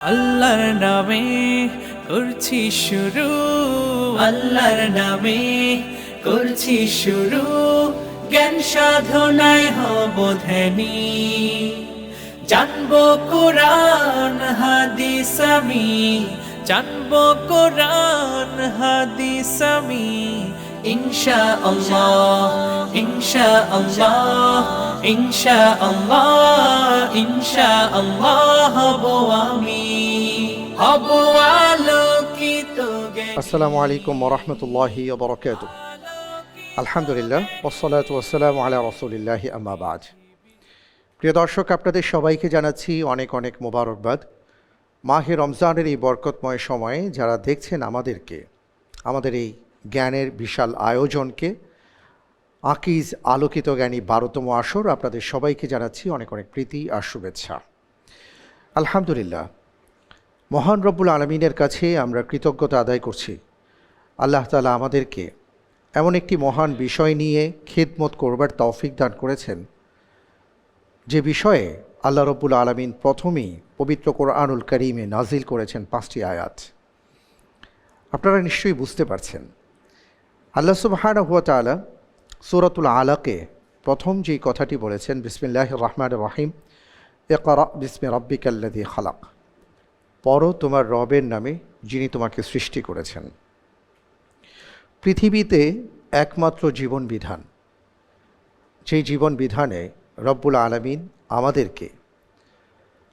আল্লাহর নামে করছি শুরু, আল্লাহর নামে করছি শুরু, জ্ঞান সাধনায় হব ধ্যানী। জানবো কোরআন হাদিস আমি, জানবো কোরআন হাদিস আমি, ইনশাআল্লাহ ইনশাআল্লাহ ইনশাআল্লাহ ইনশাআল্লাহ হব আমি, হব আলোকিত জ্ঞানী। আসসালামু আলাইকুম ওয়া রাহমাতুল্লাহি ওয়া বারাকাতুহু। আলহামদুলিল্লাহ ওয়াসসালাতু ওয়াসসালামু আলা রাসূলিল্লাহি আম্মা বা'দ। প্রিয় দর্শক, আপনাদের সবাইকে জানাচ্ছি অনেক অনেক মোবারকবাদ। মাহে রমজানের এই বরকতময় সময়ে যারা দেখছেন আমাদের এই জ্ঞানের বিশাল আয়োজনকে, আকিজ আলোকিত জ্ঞানী 12তম আসর, আপনাদের সবাইকে জানাচ্ছি অনেক অনেক প্রীতি আর শুভেচ্ছা। আলহামদুলিল্লাহ, মহান রব্বুল আলামিনের কাছে আমরা কৃতজ্ঞতা আদায় করছি। আল্লাহ তাআলা আমাদেরকে এমন একটি মহান বিষয় নিয়ে খিদমত করবার তৌফিক দান করেছেন, যে বিষয়ে আল্লাহ রব্বুল আলামিন প্রথমেই পবিত্র কোরআনুল কারীমে নাজিল করেছেন 5টি আয়াত। আপনারা নিশ্চয়ই বুঝতে পারছেন, আল্লাহ সুবহানাহু ওয়া তাআলা সূরাতুল আলাকে প্রথম যেই কথাটি বলেছেন, বিসমিল্লাহির রহমানির রহিম, ইকরা বিসমি রাব্বিকাল্লাযী খালাক, পড়ো তোমার রবের নামে যিনি তোমাকে সৃষ্টি করেছেন। পৃথিবীতে একমাত্র জীবন বিধান, যেই জীবন বিধানে রব্বুল আলামিন আমাদেরকে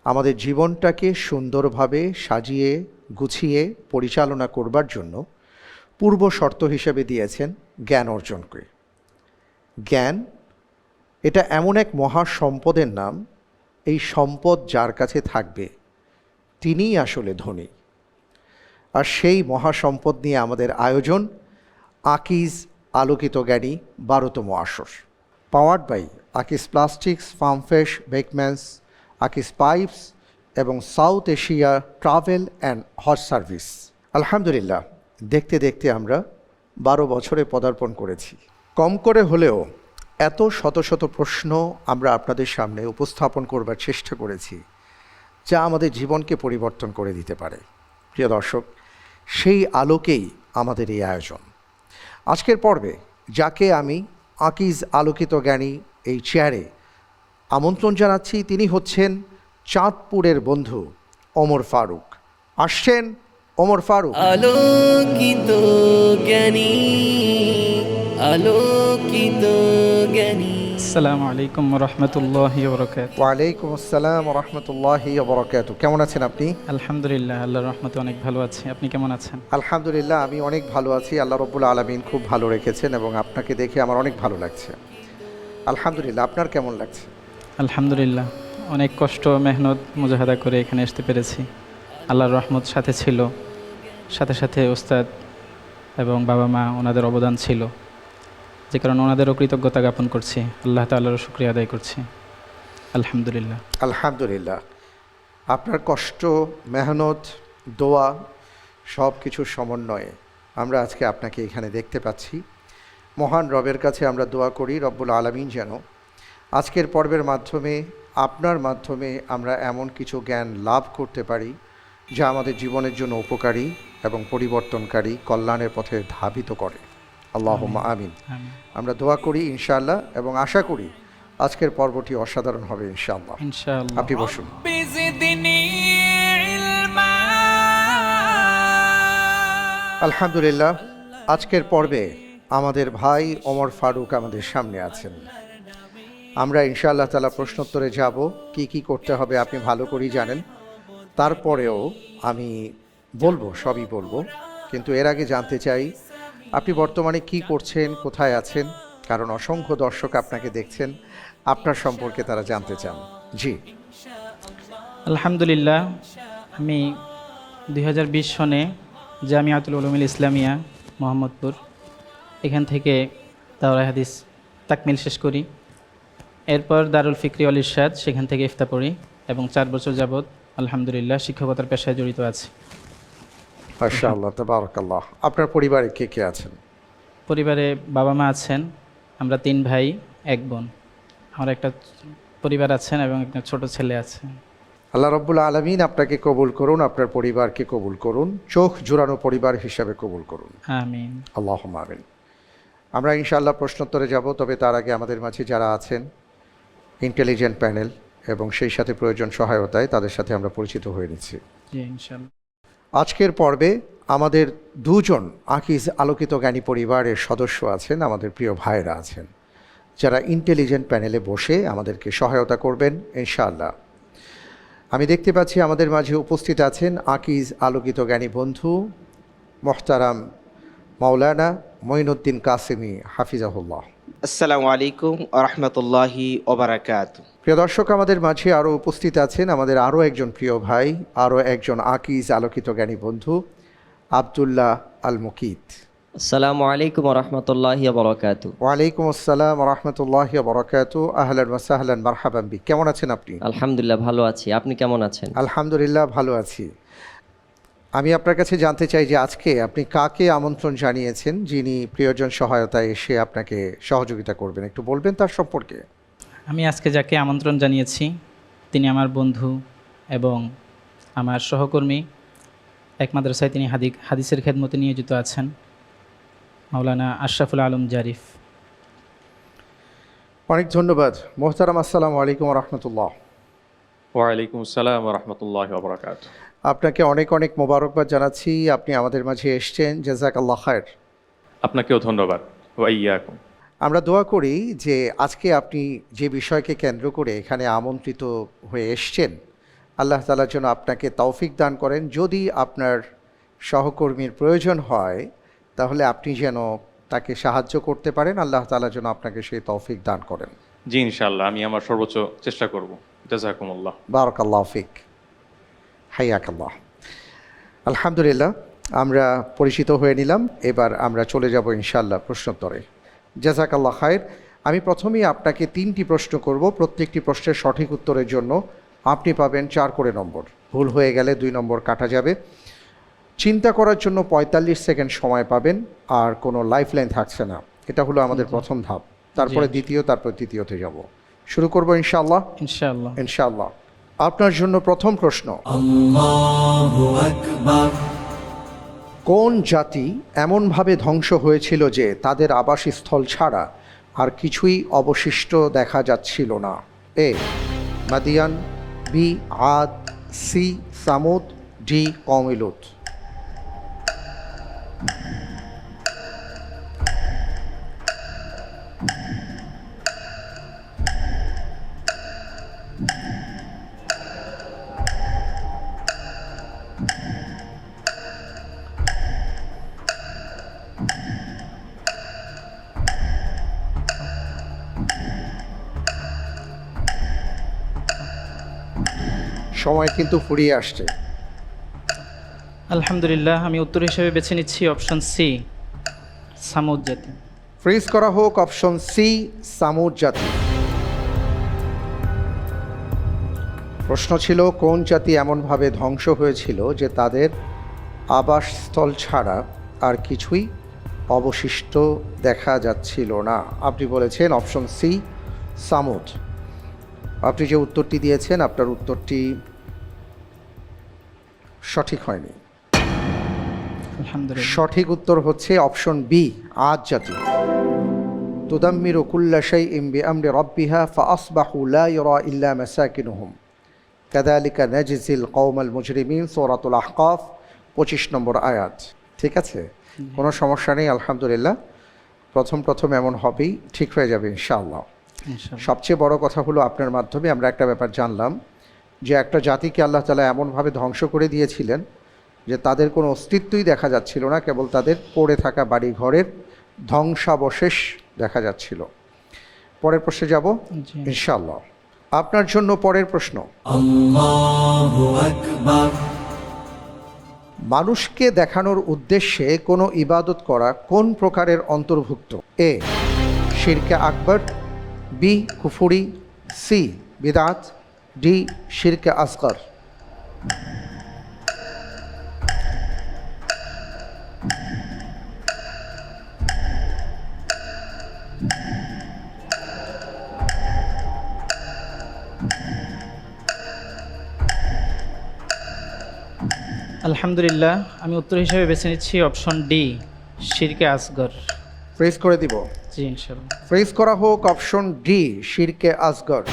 আমাদের জীবনটাকে সুন্দরভাবে সাজিয়ে গুছিয়ে পরিচালনা করবার জন্য পূর্ব শর্ত হিসেবে দিয়েছেন জ্ঞান অর্জনকে। জ্ঞান এটা এমন এক মহা সম্পদের নাম, এই সম্পদ যার কাছে থাকবে তিনিই আসলে ধনী। আর সেই মহাসম্পদ নিয়ে আমাদের আয়োজন আকিজ আলোকিত জ্ঞানী 12তম আসর, powered by Akij Plastics, Farm Fresh, Beckmans, Akij Pipes এবং সাউথ এশিয়া ট্রাভেল অ্যান্ড হজ সার্ভিস। আলহামদুলিল্লাহ, দেখতে দেখতে আমরা 12 বছরে পদার্পণ করেছি। কম করে হলেও এত শত শত প্রশ্ন আমরা আপনাদের সামনে উপস্থাপন করবার চেষ্টা করেছি, যা আমাদের জীবনকে পরিবর্তন করে দিতে পারে। প্রিয় দর্শক, সেই আলোকেই আমাদের এই আয়োজন। আজকের পর্বে যাকে আমি আকিজ আলোকিত জ্ঞানী এই চেয়ারে আমন্ত্রণ জানাচ্ছি, তিনি হচ্ছেন চাঁদপুরের বন্ধু ওমর ফারুক। আসছেন ওমর ফারুক। আলোকিত জ্ঞানী, আলোকিত জ্ঞানী। আসসালামু আলাইকুম ওয়া রাহমাতুল্লাহি ওয়া বারাকাতুহু। ওয়ালাইকুম আসসালাম ওয়া রাহমাতুল্লাহি ওয়া বারাকাতুহু। কেমন আছেন আপনি? আলহামদুলিল্লাহ, আল্লাহর রহমতে অনেক ভালো আছি। আপনি কেমন আছেন? আলহামদুলিল্লাহ, আমি অনেক ভালো আছি। আল্লাহ রব্বুল আলামিন খুব ভালো রেখেছেন এবং আপনাকে দেখে আমার অনেক ভালো লাগছে। আলহামদুলিল্লাহ, আপনার কেমন লাগছে? আলহামদুলিল্লাহ, অনেক কষ্ট মেহনত মুজাহাদা করে এখানে আসতে পেরেছি। আল্লাহর রহমত সাথে ছিল, সাথে সাথে ওস্তাদ এবং বাবা মা ওনাদের অবদান ছিল, যে কারণে ওনাদেরও কৃতজ্ঞতা জ্ঞাপন করছি, আল্লাহ তাআলারও শুকরিয়া আদায় করছি। আলহামদুলিল্লাহ। আলহামদুলিল্লাহ, আপনার কষ্ট, মেহনত, দোয়া সব কিছুর সমন্বয়ে আমরা আজকে আপনাকে এখানে দেখতে পাচ্ছি। মহান রবের কাছে আমরা দোয়া করি, রব্বুল আলামিন যেন আজকের পর্বের মাধ্যমে, আপনার মাধ্যমে আমরা এমন কিছু জ্ঞান লাভ করতে পারি যা আমাদের জীবনের জন্য উপকারী এবং পরিবর্তনকারী, কল্যাণের পথে ধাবিত করে। আল্লাহুম্মা আমিন। আমরা দোয়া করি ইনশাআল্লাহ এবং আশা করি আজকের পর্বটি অসাধারণ হবে ইনশাআল্লাহ। ইনশাআল্লাহ। আপনি বসুন। আলহামদুলিল্লাহ, আজকের পর্বে আমাদের ভাই ওমর ফারুক আমাদের সামনে আছেন। আমরা ইনশাআল্লাহ তাআলা প্রশ্নোত্তরে যাব। কি করতে হবে আপনি ভালো করেই জানেন, তারপরেও আমি সবই বলবো, কিন্তু এর আগে জানতে চাই আপনি বর্তমানে কি করছেন, কোথায় আছেন, কারণ অসংখ্য দর্শক আপনাকে দেখছেন, আপনার সম্পর্কে তারা জানতে চান। জি। আলহামদুলিল্লাহ, আমি 2020 সনে জামিয়াতুল উলুমুল ইসলামিয়া মোহাম্মদপুর, এখান থেকে দাওরায়ে হাদিস তাকমিল শেষ করি। এরপর দারুল ফিকরি ওয়াল ইরশাদ, সেখান থেকে ইফতা পড়ি এবং 4 বছর যাবৎ আলহামদুলিল্লাহ শিক্ষকতার পেশায় জড়িত আছি। মাশাআল্লাহ, তাবারাকাল্লাহ। আপনার পরিবারে কে কে আছেন? পরিবারে বাবা মা আছেন, আমরা 3 ভাই 1 বোন। আমার একটা পরিবার আছেন এবং একটা ছোট ছেলে আছে। আল্লাহ রব্বুল আলমিন আপনাকে কবুল করুন, আপনার পরিবারকে কবুল করুন, চোখ জোড়ানো পরিবার হিসাবে কবুল করুন। আমিন। আল্লাহুম্মা আমিন। আমরা ইনশাআল্লাহ প্রশ্নোত্তরে যাব, তবে তার আগে আমাদের মাঝে যারা আছেন ইন্টেলিজেন্ট প্যানেল এবং সেই সাথে প্রয়োজন সহায়তায়, তাদের সাথে আমরা পরিচিত হয়ে নিচ্ছি। জি ইনশাআল্লাহ। আজকের পর্বে আমাদের দুজন আকিজ আলোকিত জ্ঞানী পরিবারের সদস্য আছেন, আমাদের প্রিয় ভাইরা আছেন, যারা ইন্টেলিজেন্ট প্যানেলে বসে আমাদেরকে সহায়তা করবেন ইনশাআল্লাহ। আমি দেখতে পাচ্ছি আমাদের মাঝে উপস্থিত আছেন আকিজ আলোকিত জ্ঞানী বন্ধু মোহতারাম মাওলানা মঈনুদ্দিন কাসেমি হাফিজাহুল্লাহ। আসসালামু আলাইকুম রহমতুল্লাহি ওবারাকাত। প্রিয় দর্শক, আমাদের মাঝে আরও উপস্থিত আছেন আমাদের আরও একজন প্রিয় ভাই, আরও একজন আকিজ আলোকিত জ্ঞানী বন্ধু আবদুল্লাহ আল মুকিত। আসসালামু আলাইকুম রহমতুল্লাহি ওবারাকাত। ওয়ালাইকুম আসসালাম রহমতুল্লাহ বরকাত। আহলান ওয়া সাহলান মারহাবান বি। কেমন আছেন আপনি? আলহামদুলিল্লাহ ভালো আছি, আপনি কেমন আছেন? আলহামদুলিল্লাহ ভালো আছি। আমি আপনার কাছে জানতে চাই যে আজকে আপনি কাকে আমন্ত্রণ জানিয়েছেন যিনি প্রিয়জন সহায়তায় এসে আপনাকে সহযোগিতা করবেন, একটু বলবেন তার সম্পর্কে? আমি আজকে যাকে আমন্ত্রণ জানিয়েছি তিনি আমার বন্ধু এবং আমার সহকর্মী। এক মাদ্রাসায় তিনি হাদিসের খেদমতে নিয়োজিত আছেন, মাওলানা আশরাফুল আলম জারিফ। অনেক ধন্যবাদ মোহতারাম। আসসালামু আলাইকুম রহমতুল্লাহ। ওয়ালাইকুম আসসালাম রহমতুল্লাহ ওবরাকাত। আপনাকে অনেক অনেক মোবারকবাদ জানাচ্ছি, আপনি আমাদের মাঝে এসছেন, জাযাকাল্লাহ খায়ের। আপনাকেও ধন্যবাদ। ওয়াইয়াকুম। আমরা দোয়া করি যে আজকে আপনি যে বিষয়কে কেন্দ্র করে এখানে আমন্ত্রিত হয়ে এসছেন, আল্লাহ তাআলার জন্য আপনাকে তৌফিক দান করেন। যদি আপনার সহকর্মীর প্রয়োজন হয় তাহলে আপনি যেন তাকে সাহায্য করতে পারেন, আল্লাহ তাআলা যেন আপনাকে সেই তৌফিক দান করেন। জি ইনশাআল্লাহ, আমি আমার সর্বোচ্চ চেষ্টা করব। জাযাকুমুল্লাহ। বারাকাল্লাহু ফিক, হাইয়াকাল্লাহ। আলহামদুলিল্লাহ, আমরা পরিচিত হয়ে নিলাম, এবার আমরা চলে যাব ইনশাআল্লাহ প্রশ্নোত্তরে। জাযাকাল্লাহ খায়ের। আমি প্রথমেই আপনাকে 3টি প্রশ্ন করব, প্রত্যেকটি প্রশ্নের সঠিক উত্তরের জন্য আপনি পাবেন 4 করে নম্বর, ভুল হয়ে গেলে 2 নম্বর কাটা যাবে। চিন্তা করার জন্য 45 সেকেন্ড সময় পাবেন, আর কোনো লাইফ লাইন থাকছে না। এটা হলো আমাদের প্রথম ধাপ, তারপরে দ্বিতীয়, তারপর তৃতীয়তে যাব। শুরু করব ইনশাআল্লাহ। ইনশাআল্লাহ। ইনশাআল্লাহ। আপনার জন্য প্রথম প্রশ্ন, কোন জাতি এমনভাবে ধ্বংস হয়েছিল যে তাদের আবাসস্থল ছাড়া আর কিছুই অবশিষ্ট দেখা যাচ্ছিল না? এ মাদিয়ান, বি আদ, সি সামুদ, ডি কওমে লূত। সময় কিন্তু ফুরিয়ে আসছে। আলহামদুলিল্লাহ, আমি উত্তর হিসেবে বেছে নিচ্ছি অপশন সি, সামুদ জাতি। ফ্রিজ করা হোক অপশন সি, সামুদ জাতি। প্রশ্ন ছিল কোন জাতি এমনভাবে ধ্বংস হয়েছিল যে তাদের আবাসস্থল ছাড়া আর কিছুই অবশিষ্ট দেখা যাচ্ছিল না? আপনি বলেছেন অপশন সি, সামুদ। আপনি যে উত্তরটি দিয়েছেন আপনার উত্তরটি সঠিক হয়নি। আলহামদুলিল্লাহ। সঠিক উত্তর হচ্ছে অপশন বি, আদ জাতি। তুদাম্মিরু কুল্লা শাইইন বিআমরি রাব্বিহা ফাআসবাহু লা ইরা ইল্লা মাসাকিনুহুম কাযালিকা নাজজিল কওমাল মুজরিমিন, সূরাতুল আহকাফ 25 নম্বর আয়াত। ঠিক আছে, কোনো সমস্যা নেই, আলহামদুলিল্লাহ। প্রথম এমন হবেই, ঠিক হয়ে যাবে ইনশাআল্লাহ। সবচেয়ে বড় কথা হলো আপনার মাধ্যমে আমরা একটা ব্যাপার জানলাম যে একটা জাতিকে আল্লাহ তাআলা এমনভাবে ধ্বংস করে দিয়েছিলেন যে তাদের কোনো অস্তিত্বই দেখা যাচ্ছিল না, কেবল তাদের পড়ে থাকা বাড়ি ঘরের ধ্বংসাবশেষ দেখা যাচ্ছিল। পরের প্রশ্নে যাব ইনশাআল্লাহ। আপনার জন্য পরের প্রশ্ন, মানুষকে দেখানোর উদ্দেশ্যে কোনো ইবাদত করা কোন প্রকারের অন্তর্ভুক্ত? এ শিরকে আকবর, বি কুফরি, সি বিদআত, ডি শিরকে আসগর। আলহামদুলিল্লাহ, আমি উত্তর হিসেবে বেছে নিচ্ছি অপশন ডি, শিরকে আসগর। ফ্রিজ করে দিব। জি ইনশাল্লাহ। ফ্রিজ করা হোক অপশন ডি, শিরকে আসগর।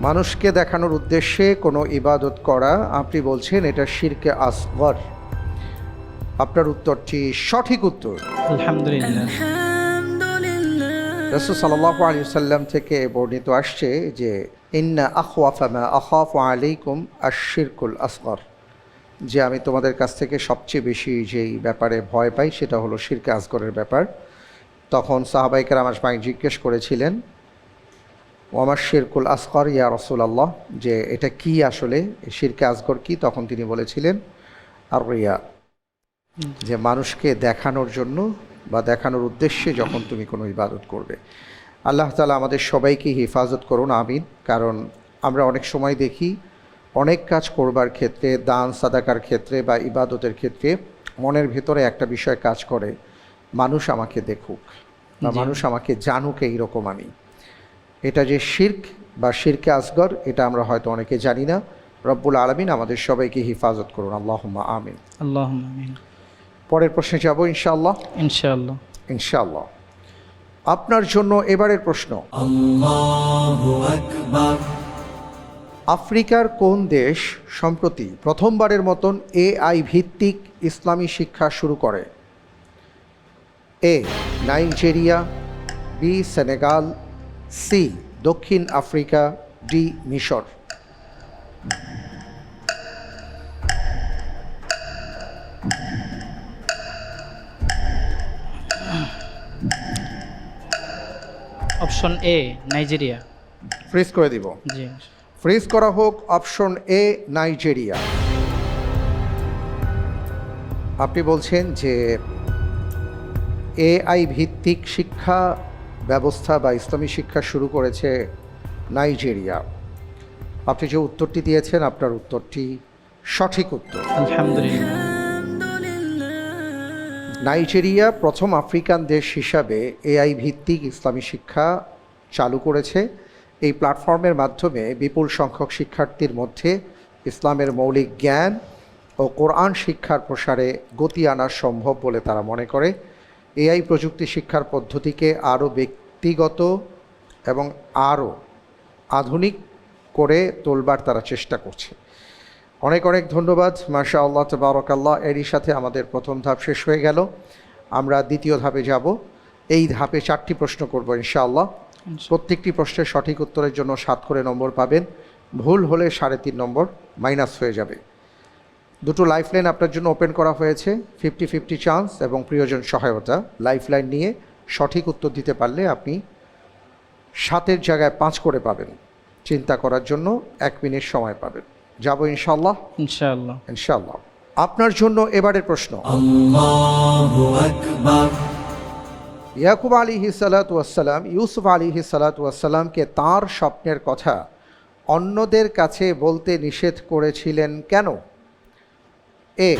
মানুষকে দেখানোর উদ্দেশ্যে কোনো ইবাদত করা, আপনি বলছেন এটা শিরকে আসগর। আপনার উত্তরটি সঠিক উত্তর। আলহামদুলিল্লাহ। রাসূল সাল্লাল্লাহু আলাইহি ওয়াসাল্লাম থেকে বর্ণিত আসছে যে ইন্না আখওয়াফা মা আখাফু আলাইকুম আশ-শিরকুল আসগর, যে আমি তোমাদের কাছ থেকে সবচেয়ে বেশি যেই ব্যাপারে ভয় পাই সেটা হলো শিরকে আসগরের ব্যাপার। তখন সাহাবায়ে কেরাম আমাকে জিজ্ঞেস করেছিলেন, ওয়ামাশ শিরকুল আসগর ইয়া রাসূলুল্লাহ, যে এটা কি আসলে শিরকে আসগর কি? তখন তিনি বলেছিলেন আর রিয়া, যে মানুষকে দেখানোর জন্য বা দেখানোর উদ্দেশ্যে যখন তুমি কোনো ইবাদত করবে। আল্লাহ তাআলা আমাদের সবাইকে হেফাজত করুন, আমিন। কারণ আমরা অনেক সময় দেখি অনেক কাজ করবার ক্ষেত্রে, দান সাদাকার ক্ষেত্রে বা ইবাদতের ক্ষেত্রে মনের ভেতরে একটা বিষয় কাজ করে, মানুষ আমাকে দেখুক বা মানুষ আমাকে জানুক, এইরকম আমি। এটা যে শিরক বা শিরকে আসগর, এটা আমরা হয়তো অনেকে জানি না। রব্বুল আলামিন আমাদের সবাইকে হেফাজত করুন, আল্লাহুম্মা আমিন। আল্লাহুম্মা আমিন। পরের প্রশ্নে যাব ইনশাআল্লাহ। ইনশাআল্লাহ। ইনশাআল্লাহ। আপনার জন্য এবারের প্রশ্ন, আফ্রিকার কোন দেশ সম্প্রতি প্রথমবারের মতন এআই ভিত্তিক ইসলামী শিক্ষা শুরু করে? এ নাইজেরিয়া, বি সেনেগাল, সি দক্ষিণ আফ্রিকা, ডি মিশর। Option A, Nigeria. ফ্রিজ করে দিব। জি। ফ্রিজ করা হোক অপশন এ, নাইজেরিয়া। আপনি বলছেন যে এআই ভিত্তিক শিক্ষা ব্যবস্থা বা ইসলামী শিক্ষা শুরু করেছে নাইজেরিয়া। আপনি যে উত্তরটি দিয়েছেন আপনার উত্তরটি সঠিক উত্তর। আলহামদুলিল্লাহ। নাইজেরিয়া প্রথম আফ্রিকান দেশ হিসাবে এআই ভিত্তিক ইসলামী শিক্ষা চালু করেছে। এই প্ল্যাটফর্মের মাধ্যমে বিপুল সংখ্যক শিক্ষার্থীর মধ্যে ইসলামের মৌলিক জ্ঞান ও কোরআন শিক্ষার প্রসারে গতি আনা সম্ভব বলে তারা মনে করে। এআই প্রযুক্তি শিক্ষার পদ্ধতিকে আরও ব্যক্তিগত এবং আরও আধুনিক করে তোলবার তারা চেষ্টা করছে। অনেক অনেক ধন্যবাদ। মাশাআল্লাহ তাবারাকাল্লাহ। এরই সাথে আমাদের প্রথম ধাপ শেষ হয়ে গেল। আমরা দ্বিতীয় ধাপে যাব। এই ধাপে 4টি প্রশ্ন করব ইনশাআল্লাহ। প্রত্যেকটি প্রশ্নের সঠিক উত্তরের জন্য 7 করে নম্বর পাবেন। ভুল হলে 3.5 নম্বর মাইনাস হয়ে যাবে। দুটো লাইফলাইন আপনার জন্য ওপেন করা হয়েছে, 50-50 চান্স এবং প্রিয়জন সহায়তা। লাইফলাইন নিয়ে সঠিক উত্তর দিতে পারলে আপনি 7-এর জায়গায় 5 করে পাবেন। চিন্তা করার জন্য 1 মিনিট সময় পাবেন। যাব ইনশাআল্লাহ। ইনশাআল্লাহ। ইনশাআল্লাহ। আপনার জন্য এবারের প্রশ্ন, ইয়াকুব আলাইহিস সালাতু ওয়াস সালাম ইউসুফ আলাইহিস সালাতু ওয়াস সালামকে তাঁর স্বপ্নের কথা অন্যদের কাছে বলতে নিষেধ করেছিলেন কেন? এ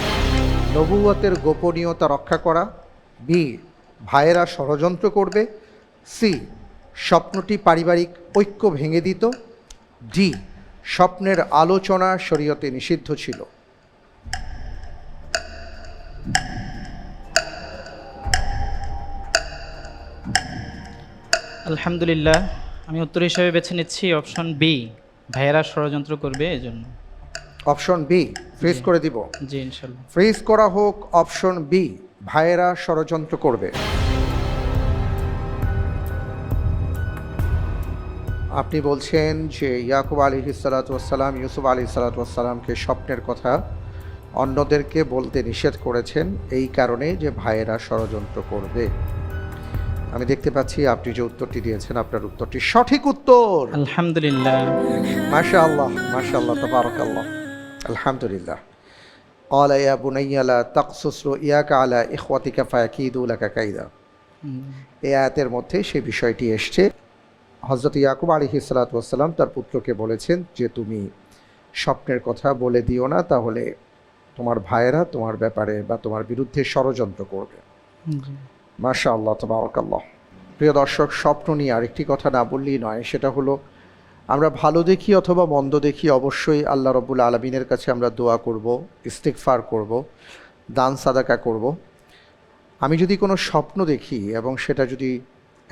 নবুয়তের গোপনীয়তা রক্ষা করা, বি ভাইয়েরা ষড়যন্ত্র করবে, সি স্বপ্নটি পারিবারিক ঐক্য ভেঙে দিত, ডি স্বপ্নের আলোচনা শরীয়তে নিষিদ্ধ ছিল। আলহামদুলিল্লাহ, আমি উত্তর হিসেবে বেছে নিচ্ছি অপশন বি, ভাইয়েরা ষড়যন্ত্র করবে এজন্য। অপশন বি ফ্রিজ করে দিব। জি ইনশাআল্লাহ। ফ্রিজ করা হোক অপশন বি, ভাইয়েরা ষড়যন্ত্র করবে। আপনি বলছেন যে ইয়াকুব আলাইহিস সালাতু ওয়াস সালাম ইউসুফ আলাইহিস সালাতু ওয়াস সালামকে স্বপ্নের কথা অন্যদেরকে বলতে নিষেধ করেছেন এই কারণে যে ভাইয়েরা ষড়যন্ত্র করবে। আমি দেখতে পাচ্ছি আপনি যে উত্তরটি দিয়েছেন আপনার উত্তরটি সঠিক উত্তর। আলহামদুলিল্লাহ। মাশাআল্লাহ মাশাআল্লাহ তাবারাকাল্লাহ। আলহামদুলিল্লাহ। قال يا بني لا تقصص رؤياك على إخوتك فيكيدوا لك كيدا। এই আয়াতের মধ্যে সেই বিষয়টি এসছে। হযরত ইয়াকুব আলাইহিস সালাতু ওয়াস সালাম তার পুত্রকে বলেছেন যে তুমি স্বপ্নের কথা বলে দিও না, তাহলে তোমার ভাইয়েরা তোমার ব্যাপারে বা তোমার বিরুদ্ধে ষড়যন্ত্র করবে। মাশাআল্লাহ তাবারাকাল্লাহ। প্রিয় দর্শক, স্বপ্ন নিয়ে আরেকটি কথা না বললেই নয়, সেটা হলো আমরা ভালো দেখি অথবা মন্দ দেখি অবশ্যই আল্লাহ রব্বুল আলমিনের কাছে আমরা দোয়া করব, ইস্তিগফার করব, দান সাদাকা করব। আমি যদি কোনো স্বপ্ন দেখি এবং সেটা যদি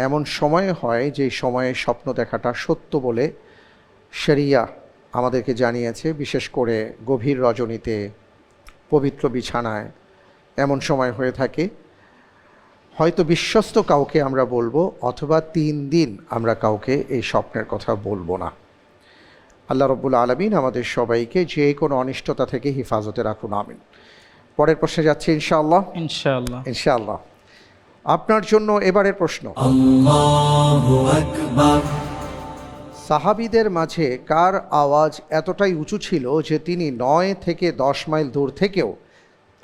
এমন সময়ে হয় যে সময়ে স্বপ্ন দেখাটা সত্য বলে শরিয়া আমাদেরকে জানিয়েছে, বিশেষ করে গভীর রজনীতে পবিত্র বিছানায় এমন সময় হয়ে থাকে, হয়তো বিশ্বস্ত কাউকে আমরা বলবো অথবা 3 দিন আমরা কাউকে এই স্বপ্নের কথা বলবো না। আল্লাহ রব্বুল আলমিন আমাদের সবাইকে যে কোনো অনিষ্টতা থেকে হেফাজতে রাখুন, আমিন। পরের প্রশ্নে যাচ্ছি ইনশাআল্লাহ। ইনশাআল্লাহ। ইনশাআল্লাহ আপনার জন্য এবারের প্রশ্ন, সাহাবীদের মাঝে কার আওয়াজ এতটাই উঁচু ছিল যে তিনি 9 থেকে 10 মাইল দূর থেকেও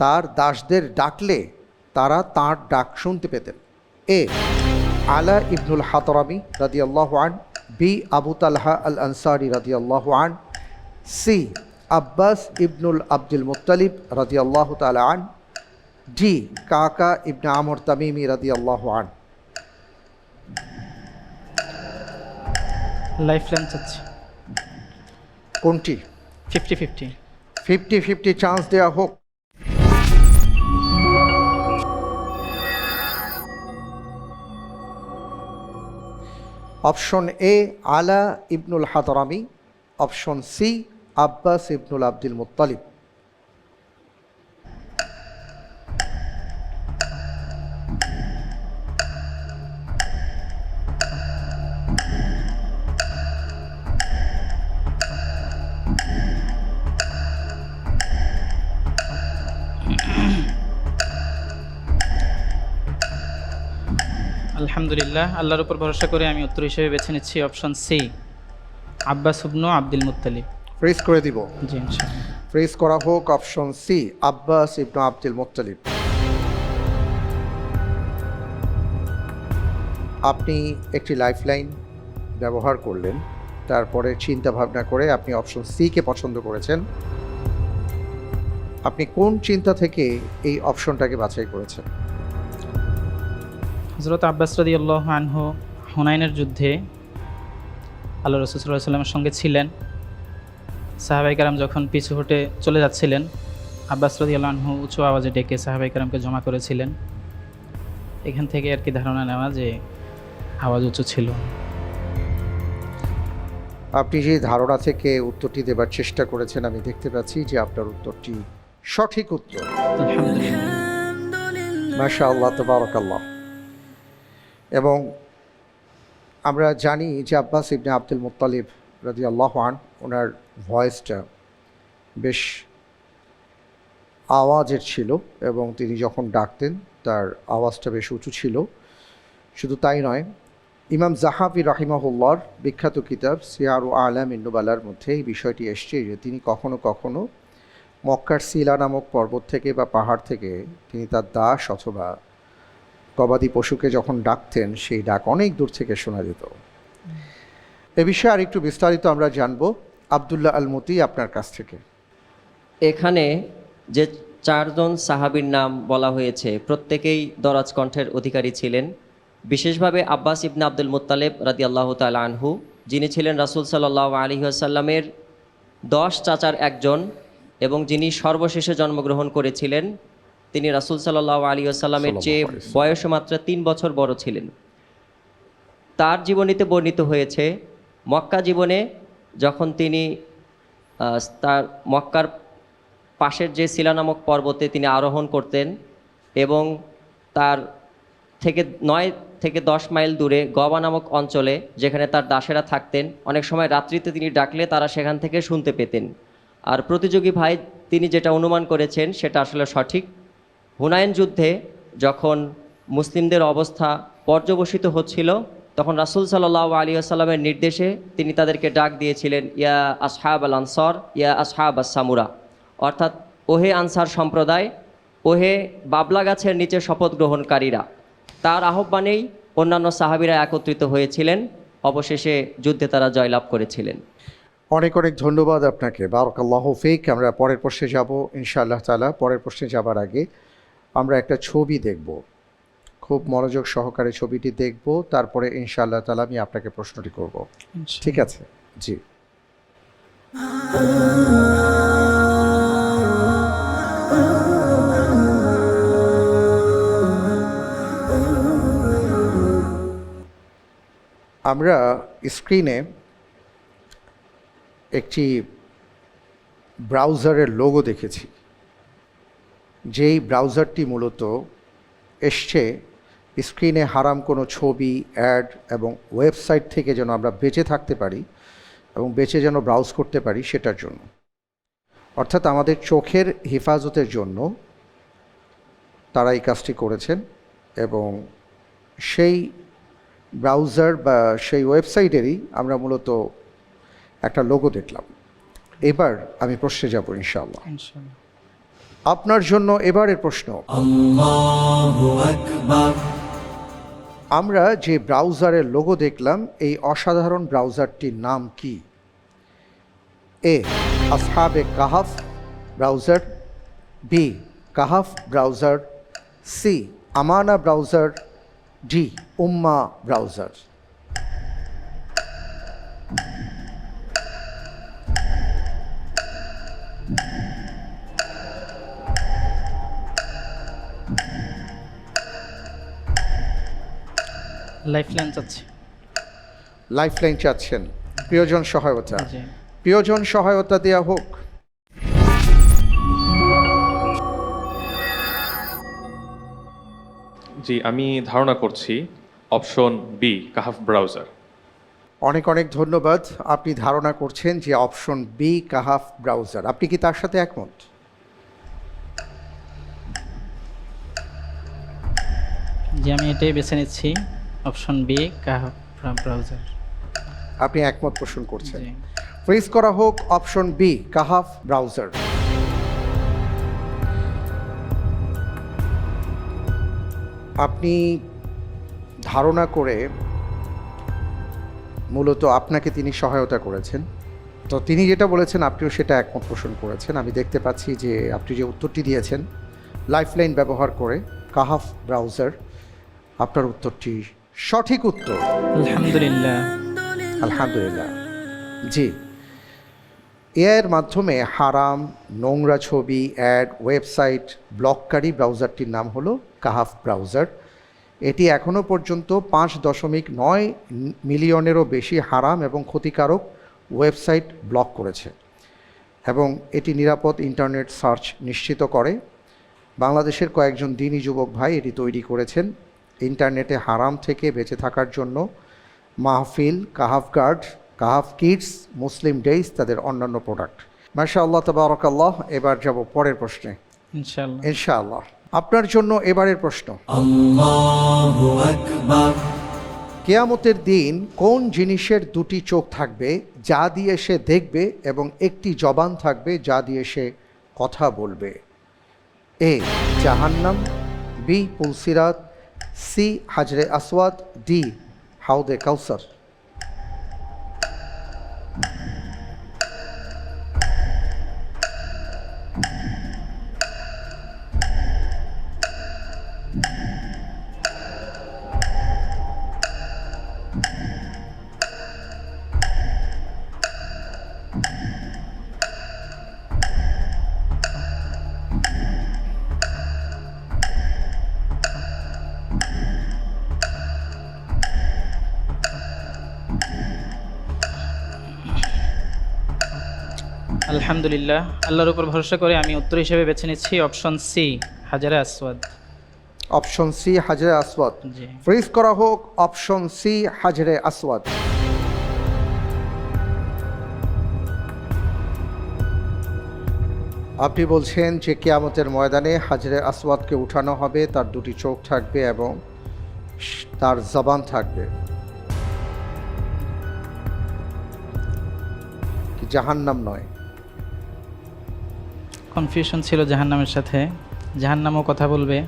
তার দাসদের ডাকলে তারা তাঁর ডাক শুনতে পেতেন? এ আলা ইবনুল হাতরামি রাদিয়াল্লাহু আন, বি আবু তালহা আল আনসারি রাদিয়াল্লাহু আন, সি আব্বাস ইবনুল আব্দুল মুত্তালিব রাদিয়াল্লাহু তাআলা আন, ডি কাকা ইবনে আমর তামিমি রাদিয়াল্লাহু আন। লাইফ লাইন চাচ্ছি। কোনটি? 50-50। 50-50 চান্স দেওয়া হোক। অপশন এ আলা ইবনুল হাতরামি, অপশন সি আব্বাস ইবনুল আব্দুল মুত্তালিব। আলহামদুলিল্লাহ, আল্লাহর উপর ভরসা করে আমি উত্তর হিসেবে বেছে নিচ্ছি অপশন সি, আব্বাস ইবনু আব্দুল মুত্তালিব। ফ্রিজ করে দিব। জি ইনশাআল্লাহ। ফ্রিজ করা হোক অপশন সি আব্বাস ইবনু আব্দুল মুত্তালিব। আপনি একটি লাইফলাইন ব্যবহার করলেন, তারপরে চিন্তা ভাবনা করে আপনি অপশন সি কে পছন্দ করেছেন। আপনি কোন চিন্তা থেকে এই অপশনটাকে বাছাই করেছেন? হযরত আব্বাস রাদিয়াল্লাহু আনহু হুনাইনের যুদ্ধে আল্লাহ রাসূল সাল্লাল্লাহু আলাইহি ওয়াসাল্লামের সঙ্গে ছিলেন। সাহাবায়ে কেরাম যখন পিছু হটে চলে যাচ্ছিলেন, আব্বাস রাদিয়াল্লাহু আনহু উঁচু আওয়াজে ডেকে সাহাবায়ে কেরামকে জমা করেছিলেন। এখান থেকে আর কি ধারণা নেওয়া যে আওয়াজ উঁচু ছিল। আপনি যে ধারণা থেকে উত্তরটি দেবার চেষ্টা করেছেন, আমি দেখতে পাচ্ছি যে আপনার উত্তরটি সঠিক উত্তর। আলহামদুলিল্লাহ। মাশাআল্লাহ, তাবারাকাল্লাহ। এবং আমরা জানি যে আব্বাস ইবনে আব্দুল মুত্তালিব রাদিয়াল্লাহু আন, ওনার ভয়েসটা বেশ আওয়াজের ছিল এবং তিনি যখন ডাকতেন তার আওয়াজটা বেশ উঁচু ছিল। শুধু তাই নয়, ইমাম জাহাবি রাহিমাহুল্লাহর বিখ্যাত কিতাব সিয়ারু আলামিন নুবালার মধ্যে এই বিষয়টি এসছে যে তিনি কখনো কখনো মক্কার সিলা নামক পর্বত থেকে বা পাহাড় থেকে তিনি তার দাস অথবা গবাদি পশুকে যখন ডাকতেন, সেই ডাক অনেক দূর থেকে শোনা যেত। এ বিষয়ে আর একটু বিস্তারিত আমরা জানবো আবদুল্লাহ আল মুতি আপনার কাছ থেকে। এখানে যে 4 জন সাহাবীর নাম বলা হয়েছে প্রত্যেকেই দরাজ কণ্ঠের অধিকারী ছিলেন। বিশেষভাবে আব্বাস ইবনে আব্দুল মুত্তালিব রাদিয়াল্লাহু তাআলা আনহু, যিনি ছিলেন রাসূল সাল্লাল্লাহু আলাইহি ওয়াসাল্লামের 10 চাচার একজন এবং যিনি সর্বশেষে জন্মগ্রহণ করেছিলেন। তিনি রাসূল সাল্লাল্লাহু আলাইহি ওয়াসাল্লামের চেয়ে বয়সে মাত্র 3 বছর বড় ছিলেন। তার জীবনীতে বর্ণিত হয়েছে মক্কা জীবনে যখন তিনি তার মক্কার পাশের যে সিলা নামক পর্বতে তিনি আরোহণ করতেন এবং তার থেকে 9 থেকে 10 মাইল দূরে গবা নামক অঞ্চলে যেখানে তার দাসেরা থাকতেন, অনেক সময় রাত্রিতে তিনি ডাকলে তারা সেখান থেকে শুনতে পেতেন। আর প্রতিযোগী ভাই তিনি যেটা অনুমান করেছেন সেটা আসলে সঠিক। হুনাইন যুদ্ধে যখন মুসলিমদের অবস্থা পর্যবসিত হচ্ছিল, তখন রাসূল সাল্লাল্লাহু আলাইহি ওয়াসাল্লামের নির্দেশে তিনি তাদেরকে ডাক দিয়েছিলেন, ইয়া আসহাব আল আনসার ইয়া আসহাব আস সামুরা, অর্থাৎ ওহে আনসার সম্প্রদায়, ওহে বাবলা গাছের নিচে শপথ গ্রহণকারীরা। তার আহ্বানেই অন্যান্য সাহাবীরা একত্রিত হয়েছিলেন। অবশেষে যুদ্ধে তারা জয়লাভ করেছিলেন। অনেক অনেক ধন্যবাদ আপনাকে, বারাকাল্লাহু ফিক। আমরা পরের প্রশ্নে যাব ইনশাআল্লাহ তাআলা। পরের প্রশ্নে যাবার আগে আমরা একটা ছবি দেখব, খুব মনোযোগ সহকারে ছবিটি দেখব, তারপরে ইনশাআল্লাহ তাআলা আমি আপনাকে প্রশ্নটি করব। ঠিক আছে? জি। আমরা স্ক্রিনে একটি ব্রাউজারের লোগো দেখেছি, যেই ব্রাউজারটি মূলত এসছে স্ক্রিনে হারাম কোনো ছবি, অ্যাড এবং ওয়েবসাইট থেকে যেন আমরা বেঁচে থাকতে পারি এবং বেঁচে যেন ব্রাউজ করতে পারি সেটার জন্য। অর্থাৎ আমাদের চোখের হেফাজতের জন্য তারা এই কাজটি করেছেন এবং সেই ব্রাউজার বা সেই ওয়েবসাইটেরই আমরা মূলত একটা লোগো দেখলাম। এবার আমি প্রশ্নে যাব ইনশাআল্লাহ। ইনশাআল্লাহ। আপনার জন্য এবারের প্রশ্ন, আমরা যে ব্রাউজারের লোগো দেখলাম এই অসাধারণ ব্রাউজারটির নাম কি? A Ashabe Kahf browser, B Kahf browser, C Amana browser, D Ummah browser. Lifeline চাচ্ছি। লাইফলাইন চাচ্ছেন? প্রিয়জন সহায়তা, জি। প্রিয়জন সহায়তা দেয়া হোক। জি, আমি ধারণা করছি অপশন বি কাহাফ ব্রাউজার। অনেক অনেক ধন্যবাদ। আপনি ধারণা করছেন যে অপশন বি কাহাফ ব্রাউজার। আপনি কি তার সাথে একমত? জি, আমি এটাই বেছে নিচ্ছি, অপশন বি কাহাফ ব্রাউজার। আপনি একমত পোষণ করছেন। জি। ফ্রিজ করা হোক অপশন বি কাহাফ ব্রাউজার। আপনি ধারণা করে মূলত আপনাকে তিনি সহায়তা করেছেন, তো তিনি যেটা বলেছেন আপনিও সেটা একমত পোষণ করেছেন। আমি দেখতে পাচ্ছি যে আপনি যে উত্তরটি দিয়েছেন লাইফলাইন ব্যবহার করে কাহাফ ব্রাউজার, আপনার উত্তরটি সঠিক উত্তর। আলহামদুলিল্লাহ। আলহামদুলিল্লাহ। জি, এর মাধ্যমে হারাম, নোংরা ছবি, অ্যাড, ওয়েবসাইট ব্লককারী ব্রাউজারটির নাম হলো কাহাফ ব্রাউজার। এটি এখনও পর্যন্ত 5.9 মিলিয়নেরও বেশি হারাম এবং ক্ষতিকারক ওয়েবসাইট ব্লক করেছে এবং এটি নিরাপদ ইন্টারনেট সার্চ নিশ্চিত করে। বাংলাদেশের কয়েকজন দিনী যুবক ভাই এটি তৈরি করেছেন ইন্টারনেটে হারাম থেকে বেঁচে থাকার জন্য। মাহফিল, কাহাফ গার্ড, কাহাফ কিডস, মুসলিম ডেইস তাদের অন্যান্য প্রোডাক্ট। মাশাআল্লাহ তাবারাকাল্লাহ। এবার যাব পরের প্রশ্নে ইনশাআল্লাহ। ইনশাআল্লাহ। আপনার জন্য এবারের প্রশ্ন, কিয়ামতের দিন কোন জিনিসের দুটি চোখ থাকবে যা দিয়ে সে দেখবে এবং একটি জবান থাকবে যা দিয়ে সে কথা বলবে? এ জাহান্নাম, বি পুলসিরাত, সি হাজরে আসওয়াদ, ডি হাউদে কাউসার। আলহামদুলিল্লাহ, আল্লাহর উপর ভরসা করে আমি উত্তর হিসেবে বেছে নিচ্ছি অপশন সি হাজারে আসওয়াদ। অপশন সি হাজরে আসওয়াদ। জি। ফ্রিজ করা হোক অপশন সি হাজরে আসওয়াদ। আপনি বলছেন যে কিয়ামতের ময়দানে হাজরে আসওয়াদকে উঠানো হবে, তার দুটি চোখ থাকবে এবং তার জবান থাকবে। কি জাহান্নাম নয়? কনফিউশন ছিল জাহান্নামের সাথে, জাহান্নামও কথা বলবে।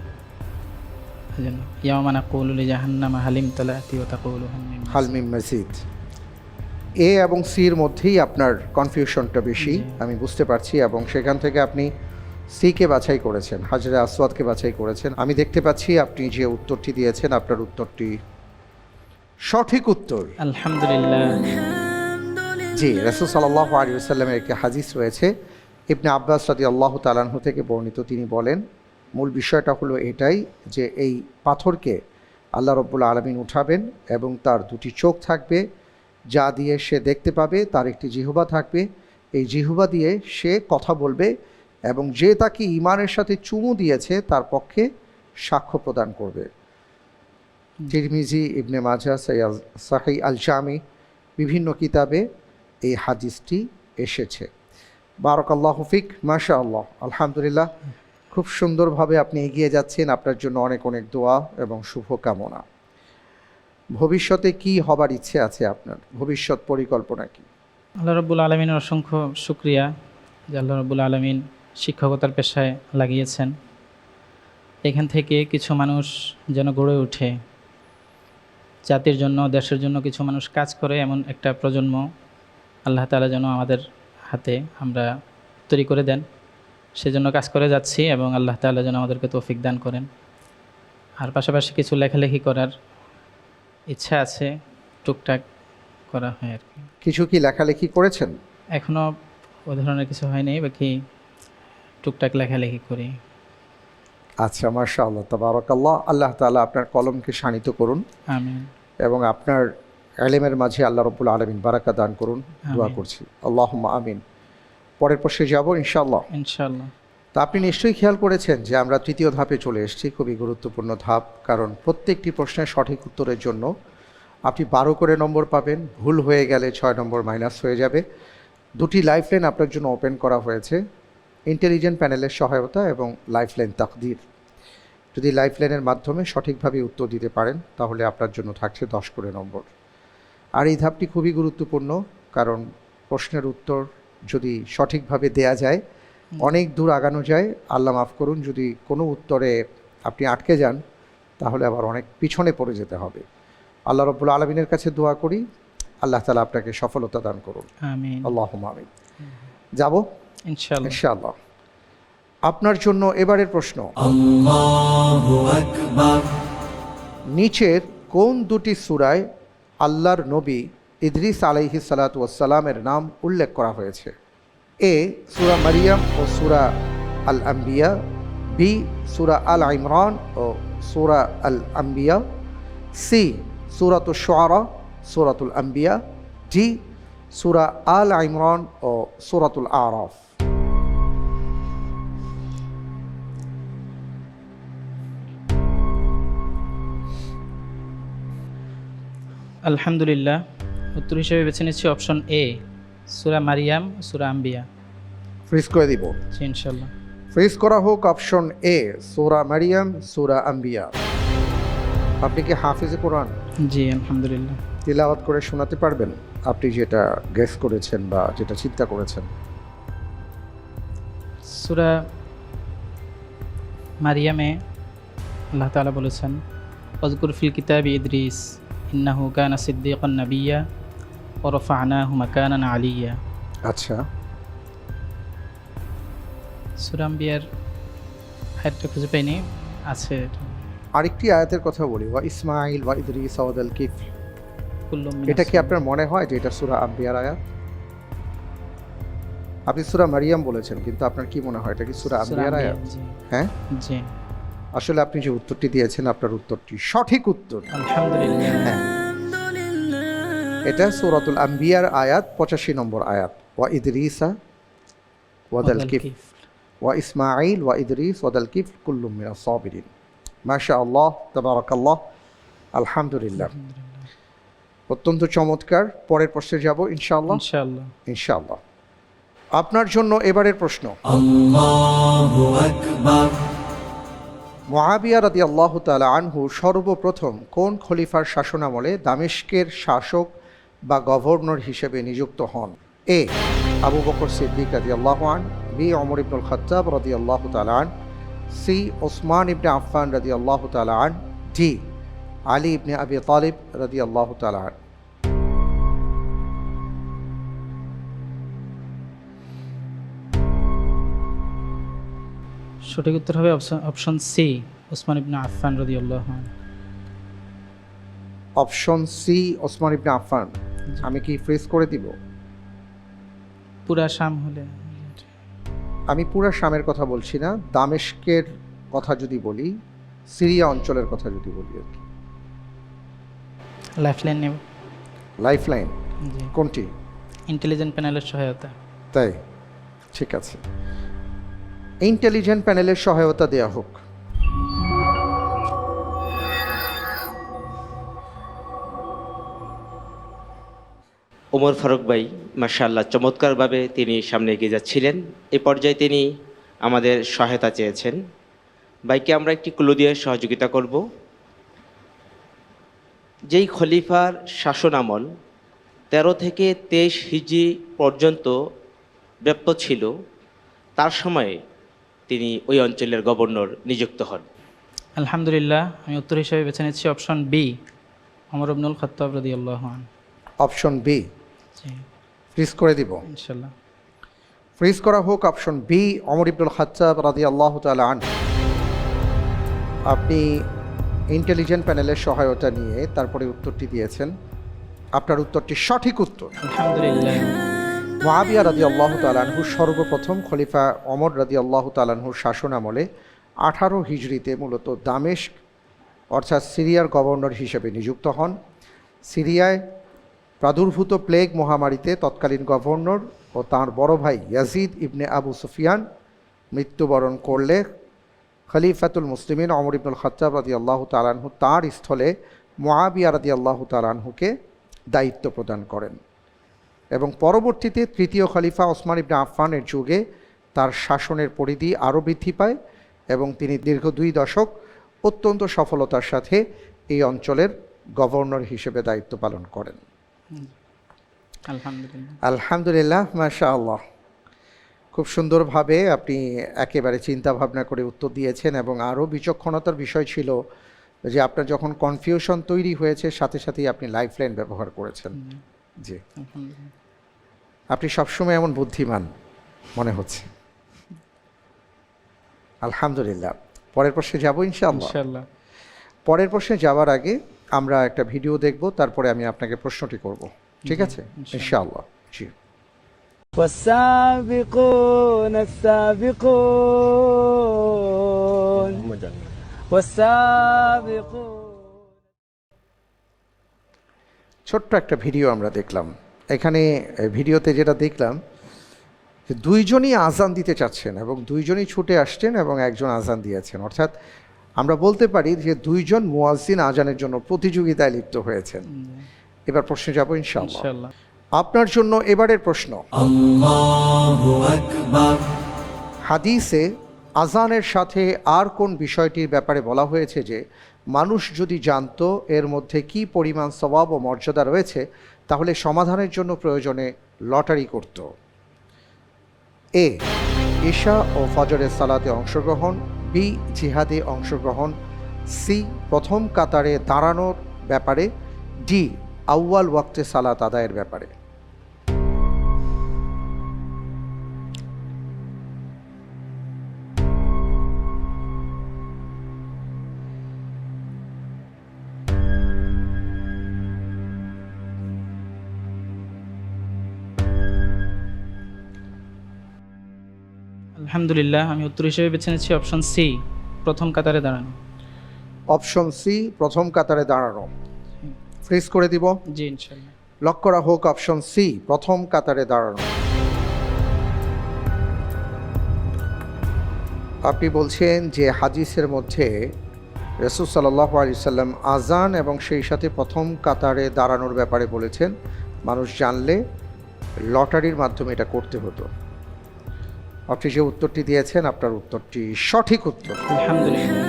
এজন্য ইয়াওমা নাকুলু লিজাহান্নামা হালিম তালাতি ওয়া তাকুলু হালমিম মসজিদ। এ এবং সির মধ্যেই আপনার কনফিউশনটা বেশি, আমি বুঝতে পারছি, এবং সেখান থেকে আপনি সিকে বাছাই করেছেন, হাজরে আসওয়াদকে বাছাই করেছেন। আমি দেখতে পাচ্ছি আপনি যে উত্তরটি দিয়েছেন আপনার উত্তরটি সঠিক উত্তর। আলহামদুলিল্লাহ। জি, রাসূল সাল্লাল্লাহু আলাইহি ওয়াসাল্লামের একটি হাদিস রয়েছে ইবনে আব্বাস রাদিয়াল্লাহু তাআলা আনহু থেকে বর্ণিত। তিনি বলেন, মূল বিষয়টা হলো এটাই যে এই পাথরকে আল্লাহ রাব্বুল আলামিন উঠাবেন এবং তার দুটি চোখ থাকবে, যা দিয়ে সে দেখতে পাবে, তার একটি জিহ্বা থাকবে, এই জিহ্বা দিয়ে সে কথা বলবে এবং যে তাকে ঈমানের সাথে চুমু দিয়েছে তার পক্ষে সাক্ষ্য প্রদান করবে। তিরমিজি, ইবনে মাজাহ, সহিহ আল জামি, বিভিন্ন কিতাবে এই হাদিসটি এসেছে। বারাকাল্লাহু ফিক, মাশাআল্লাহ, আলহামদুলিল্লাহ, খুব সুন্দরভাবে আপনি এগিয়ে যাচ্ছেন। আপনার জন্য অনেক অনেক দোয়া এবং শুভকামনা। ভবিষ্যতে কি হবার ইচ্ছে আছে আপনার? ভবিষ্যৎ পরিকল্পনা কি? আল্লাহ রব্বুল আলমিনের অসংখ্য শুক্রিয়া যে আল্লাহ রব্বুল আলমিন শিক্ষকতার পেশায় লাগিয়েছেন। এখান থেকে কিছু মানুষ যেন গড়ে ওঠে, জাতির জন্য, দেশের জন্য কিছু মানুষ কাজ করে, এমন একটা প্রজন্ম আল্লাহ তাআলা যেন আমাদের হাতে আমরা তৈরি করে দেন, সেজন্য কাজ করে যাচ্ছি এবং আল্লাহ তাআলা যেন আমাদেরকে তৌফিক দান করেন। আর পাশাপাশি কিছু লেখালেখি করার ইচ্ছা আছে, টুকটাক করা হয় আর কি। কিছু কি লেখালেখি করেছেন? এখনও ওই ধরনের কিছু হয়নি, বাকি টুকটাক লেখালেখি করি। আচ্ছা, মাশাআল্লাহ, তাবারাকাল্লাহ। আল্লাহ তাআলা আপনার কলমকে শানিত করুন আমিন। এবং আপনার ইলমের মাঝে আল্লাহ রাব্বুল আলামিন বারাকা দান করুন, দোয়া আমিন। করছি। আল্লাহুম্মা আমিন। পরের প্রশ্নে যাব ইনশাআল্লাহ। ইনশাআল্লাহ। তা আপনি নিশ্চয়ই খেয়াল করেছেন যে আমরা তৃতীয় ধাপে চলে এসেছি, খুবই গুরুত্বপূর্ণ ধাপ, কারণ প্রত্যেকটি প্রশ্নের সঠিক উত্তরের জন্য আপনি 12 করে নম্বর পাবেন। ভুল হয়ে গেলে 6 নম্বর মাইনাস হয়ে যাবে। দুটি লাইফলাইন আপনার জন্য ওপেন করা হয়েছে, ইন্টেলিজেন্ট প্যানেলের সহায়তা এবং লাইফলাইন তাকদীর। যদি লাইফলাইনের মাধ্যমে সঠিকভাবে উত্তর দিতে পারেন তাহলে আপনার জন্য থাকছে 10 করে নম্বর। আর এই ধাপটি খুবই গুরুত্বপূর্ণ, কারণ প্রশ্নের উত্তর যদি সঠিকভাবে দেয়া যায় অনেক দূর আগানো যায়। আল্লাহ মাফ করুন, যদি কোনো উত্তরে আপনি আটকে যান তাহলে আবার অনেক পিছনে পড়ে যেতে হবে। আল্লাহ রাব্বুল আলামিনের কাছে দোয়া করি আল্লাহ তাআলা আপনাকে সফলতা দান করুন। আমিন। আল্লাহুম্মা আমিন। যাব ইনশাআল্লাহ। ইনশাআল্লাহ। আপনার জন্য এবারের প্রশ্ন, আল্লাহু আকবার। নিচের কোন দুটি সূরায় আল্লাহর নবী ইদ্রিস আলাইহিস সালাতু ওয়াস সালামের নাম উল্লেখ করা হয়েছে? এ সূরা মারিয়াম ও সূরা আল আম্বিয়া, বি সূরা আল ইমরান ও সূরা আল আম্বিয়া, সি সূরাতুশ শুআরা, সূরাতুল আম্বিয়া, ডি সূরা আল ইমরান ও সূরাতুল আরাফ। আলহামদুলিল্লাহ, উত্তর হিসেবে বেছে নিচ্ছি অপশন এ, সূরা মারিয়াম, সূরা আম্বিয়া। ফ্রিজ করে দিব। জি, ইনশাআল্লাহ। ফ্রিজ করা হোক অপশন এ, সূরা মারিয়াম, সূরা আম্বিয়া। আপনি কি হাফিজে কোরআন? জি, আলহামদুলিল্লাহ। তিলাওয়াত করে শোনাতে পারবেন আপনি যেটা গেস করেছেন বা যেটা চিন্তা করেছেন? সূরা মারিয়ামে আল্লাহ তাআলা বলেছেন, ওয়াজকুর ফিল কিতাবি ইদ্রিস ইন্নাহু কানা সিদ্দীকান নাবিয়্যা ওয়া রাফা'নাহু মাকানান আলিয়্যা। আচ্ছা, সূরা আম্বিয়ার আয়াতটা খুঁজে পাইনি, আছে আরেকটি আয়াতের কথা বলি, ওয়া ইসমাঈল ওয়া ইদ্রিস ওয়া দাল কিফল। কুল্লুম এটা কি আপনার মনে হয় যে এটা সূরা আম্বিয়ার আয়াত? আপনি সূরা মারিয়াম বলেছেন, কিন্তু আপনার কি মনে হয় এটা কি সূরা আম্বিয়ার আয়াত? জি, হ্যাঁ, জি, আসলে আপনি যে উত্তরটি দিয়েছেন আপনার উত্তরটি সঠিক উত্তর। আলহামদুলিল্লাহ। হ্যাঁ, এটা সূরাতুল আম্বিয়ার আয়াত 85 নম্বর আয়াত। ওয়া ইদ্রিসা ওয়া দাল কিফল ওয়া ইসমাঈল ওয়া ইদ্রিস ওয়া দাল কিফল কুল্লুম মিনাস সাবিরিন। মাশাআল্লাহ, তাবারাকাল্লাহ, আলহামদুলিল্লাহ, অত্যন্ত চমৎকার। পরের প্রশ্নে যাব ইনশাআল্লাহ। ইনশাআল্লাহ। ইনশাআল্লাহ। আপনার জন্য এবারের প্রশ্ন, আল্লাহু আকবার। মুআবিয়া রাদিয়াল্লাহু তাআলা আনহু সর্বপ্রথম কোন খলিফার শাসনামলে দামেস্কের শাসক বা গভর্নর হিসেবে নিযুক্ত হন? এ আবু বকর সিদ্দিক রাদিয়াল্লাহু আনহু, বি ওমর ইবনুল খাত্তাব রাদিয়াল্লাহু তাআলা আনহু, সি ওসমান ইবনে আফফান রাদিয়াল্লাহু তাআলা আনহু, ডি আলী ইবনে আবি তালিব রাদিয়াল্লাহু তাআলা আনহু। সঠিক উত্তর হবে অপশন সি, ওসমান ইবনে আফফান রাদিয়াল্লাহু আনহু। অপশন সি, ওসমান ইবনে আফফান। আমি কি ফ্রিজ করে দিব? পুরা শাম হলে আমি পুরা শামের কথা বলছি না, দামেস্কের কথা যদি বলি, সিরিয়া অঞ্চলের কথা যদি বলি আর কি। লাইফলাইন নেব। লাইফলাইন জি, কোনটি? ইন্টেলিজেন্ট প্যানেলের সহায়তা। তাই, ঠিক আছে, ইন্টেলিজেন্ট প্যানেলের সহায়তা দেয়া হোক। ওমর ফারুক ভাই মাশাআল্লাহ চমৎকারভাবে তিনি সামনে এগিয়ে যাচ্ছিলেন। এই পর্যায়ে তিনি আমাদের সহায়তা চেয়েছেন। ভাইকে আমরা একটি ক্লু দিয়ে সহযোগিতা করব। যেই খলিফার শাসন আমল 13 থেকে 23 হিজরি পর্যন্ত ব্যাপ্ত ছিল, তার সময়ে তিনি ওই অঞ্চলের গভর্নর নিযুক্ত হন। আলহামদুলিল্লাহ, আমি উত্তর হিসেবে বেছে নিচ্ছি অপশন বি, ওমর ইবনুল খাত্তাব রাদিয়াল্লাহু আনহু। অপশন বি জি, ফ্রিজ করে দিব। ইনশাল্লাহ। ফ্রিজ করা হোক অপশন বি, ওমর ইবনুল খাত্তাব রাদিয়াল্লাহু তাআলা আনহু। আপনি ইন্টেলিজেন্ট প্যানেলের সহায়তা নিয়ে তারপরে উত্তরটি দিয়েছেন। আপনার উত্তরটি সঠিক উত্তর। আলহামদুলিল্লাহ। মুআবিয়া রাদিয়াল্লাহু তাআলা আনহু সর্বপ্রথম খলিফা ওমর রাদিয়াল্লাহু তাআলা আনহুর শাসন আমলে 18 হিজরিতে মূলত দামেস্ক অর্থাৎ সিরিয়ার গভর্নর হিসেবে নিযুক্ত হন। সিরিয়ায় প্রাদুর্ভূত প্লেগ মহামারীতে তৎকালীন গভর্নর ও তাঁর বড় ভাই ইয়াজিদ ইবনে আবু সুফিয়ান মৃত্যুবরণ করলে খলিফাতুল মুসলিমিন ওমর ইবনুল খাত্তাব রাদিয়াল্লাহু তাআলা আনহু তাঁর স্থলে মুআবিয়া রাদিয়াল্লাহু তাআলা আনহুকে দায়িত্ব প্রদান করেন এবং পরবর্তীতে তৃতীয় খলিফা ওসমান ইবনে আফফানের যুগে তার শাসনের পরিধি আরও বৃদ্ধি পায় এবং তিনি দীর্ঘ 2 দশক অত্যন্ত সফলতার সাথে এই অঞ্চলের গভর্নর হিসেবে দায়িত্ব পালন করেন। আলহামদুলিল্লাহ। আলহামদুলিল্লাহ, মাশাআল্লাহ, খুব সুন্দরভাবে আপনি একেবারে চিন্তা ভাবনা করে উত্তর দিয়েছেন এবং আরও বিচক্ষণতার বিষয় ছিল যে আপনার যখন কনফিউশন তৈরি হয়েছে সাথে সাথেই আপনি লাইফলাইন ব্যবহার করেছেন। জি, আলহামদুলিল্লাহ। আপনি সবসময় এমন বুদ্ধিমান মনে হচ্ছে। আলহামদুলিল্লাহ, পরের প্রশ্নে যাব ইনশাআল্লাহ। ইনশাআল্লাহ। পরের প্রশ্নে যাওয়ার আগে আমরা একটা ভিডিও দেখব, তারপরে আমি আপনাকে প্রশ্নটি করব, ঠিক আছে? ইনশাআল্লাহ। জি। والسابقون السابقون والسابقون ছোট্ট একটা ভিডিও আমরা দেখলাম। এখানে ভিডিওতে যেটা দেখলাম যে দুইজনই আজান দিতে চাচ্ছেন এবং দুইজনই ছুটে আসছেন এবং একজন আজান দিয়েছেন, অর্থাৎ আমরা বলতে পারি যে দুইজন মুয়াজ্জিন আজানের জন্য প্রতিযোগিতায় লিপ্ত হয়েছেন। এবার প্রশ্নে যাব ইনশাআল্লাহ। ইনশাআল্লাহ। আপনার জন্য এবারের প্রশ্ন। আল্লাহু আকবার। হাদিসে আজানের সাথে আর কোন বিষয়টির ব্যাপারে বলা হয়েছে যে মানুষ যদি জানতো এর মধ্যে কি পরিমাণ সওয়াব ও মর্যাদা রয়েছে তাহলে সমাধানের জন্য প্রয়োজনে লটারি করত? এ, ঈশা ও ফজরের সালাতে অংশগ্রহণ, বি, জিহাদে অংশগ্রহণ, সি, প্রথম কাতারে দাঁড়ানোর ব্যাপারে, ডি, আউয়াল ওয়াক্তে সালাত আদায়ের ব্যাপারে। আলহামদুলিল্লাহ, আমি উত্তর হিসেবে বেছে নিচ্ছি অপশন সি, প্রথম কাতারে দাঁড়ানো। অপশন সি, প্রথম কাতারে দাঁড়ানো। ফ্রিজ করে দিব। জি, ইনশাআল্লাহ। লক করা হোক অপশন সি, প্রথম কাতারে দাঁড়ানো। আপনি বলছেন যে হাদিসের মধ্যে রাসূল সাল্লাল্লাহু আলাইহি সাল্লাম আজান এবং সেই সাথে প্রথম কাতারে দাঁড়ানোর ব্যাপারে বলেছেন, মানুষ জানলে লটারির মাধ্যমে এটা করতে হতো। আপনি যে উত্তরটি দিয়েছেন আপনার উত্তরটি সঠিক উত্তর। আলহামদুলিল্লাহ।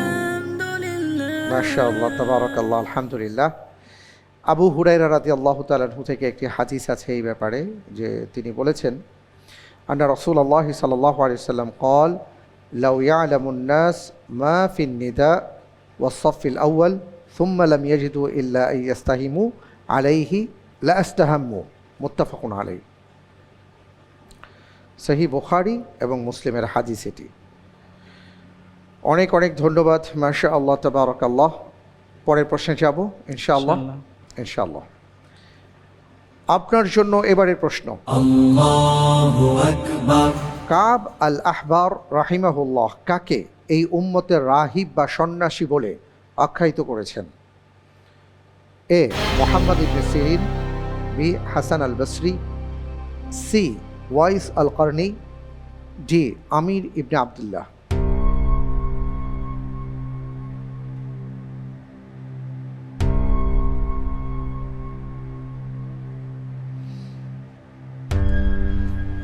মাশাআল্লাহ, তাবারাকাল্লাহ, আলহামদুলিল্লাহ। আবু হুরায়রা রাদিয়াল্লাহু তাআলা আনহু থেকে একটি হাদিস আছে এই ব্যাপারে যে তিনি বলেছেন, আন্না রাসূলুল্লাহ সাল্লাল্লাহু আলাইহি ওয়াসাল্লাম قال لو يعلم الناس ما في النداء والصف الأول ثم لم يجدوا إلا أن يستهموا عليه لاستهموا মুত্তাফাক আলাইহি। সহিহ বুখারী এবং মুসলিমের হাদিস এটি। অনেক অনেক ধন্যবাদ, মাশাআল্লাহ, তাবারাকাল্লাহ। পরের প্রশ্নে যাব ইনশাআল্লাহ। ইনশাআল্লাহ। আপনার জন্য এবারের প্রশ্ন। Allahu Akbar, কাব আল আহবার রাহিমাহুল্লাহ কাকে এই উম্মতের রাহিব বা সন্ন্যাসী বলে আখ্যায়িত করেছেন? এ মোহাম্মদ ইবনে সিরিন, বি হাসান আল বসরি, সি ওয়াইস আল কারনি, ডি আমির ইবনে আবদুল্লাহ।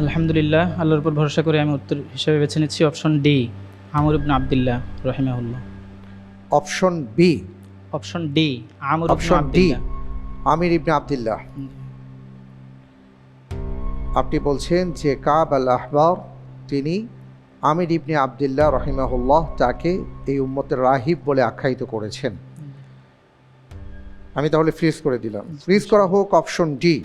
আলহামদুলিল্লাহ, আল্লাহর উপর ভরসা করে আমি উত্তর হিসেবে বেছে নিচ্ছি অপশন ডি, আমর ইবনে আবদুল্লাহ রহিমাহুল্লাহ। Option B, option D, Amr ibn option D Abdullah. Amir ibn Abdullah. আপনি বলছেন যে কাব আল আহবার তিনি আমির ইবনে আবদুল্লাহ রহিমাহুল্লাহ তাকে এই উম্মতের রাহিব বলে আখ্যায়িত করেছেন। আমি তাহলে ফ্রিজ করে দিলাম। ফ্রিজ করা হোক অপশন ডি।